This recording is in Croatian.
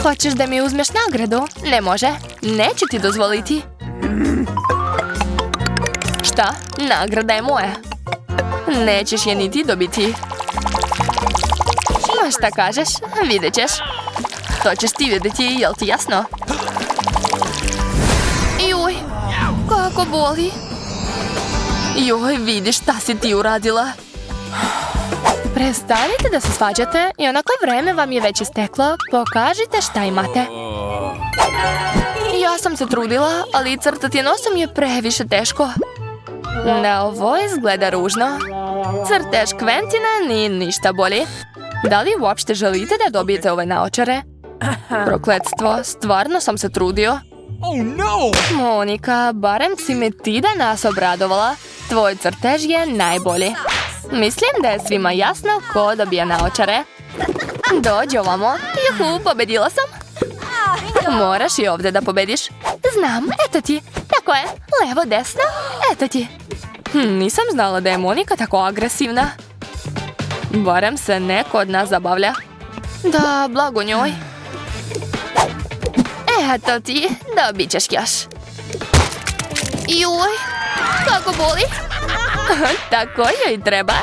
Hoćeš da mi uzmeš nagradu? Ne može. Neću ti dozvoliti. Šta? Nagrada je moja. Nećeš je ni ti dobiti. Ma šta kažeš? Vidjet ćeš. To ćeš ti vidjeti, jel ti jasno? Juj, kako boli. Joj, vidiš šta si ti uradila. Prestanite da se svađate, i onako vreme vam je već isteklo. Pokažite šta imate. Ja sam se trudila, ali crtati nosom je previše teško. Na ovo izgleda ružno. Crtež Quentina nije ništa bolji. Da li uopšte želite da dobijete ove naočare? Prokletstvo, stvarno sam se trudio. Monika, barem si me ti danas obradovala. Tvoj crtež je najbolji. Mislim da je svima jasno ko dobija naočare. Dođi ovamo. Juhu, pobedila sam. Moraš i ovdje da pobediš. Znam, eto ti. Tako je, levo, desno, eto ti. Nisam znala da je Monika tako agresivna. Barem se neko od nas zabavlja. Da, blago njoj. Eto ti, dobit ćeš još. Juj, kako boli. Tako joj treba.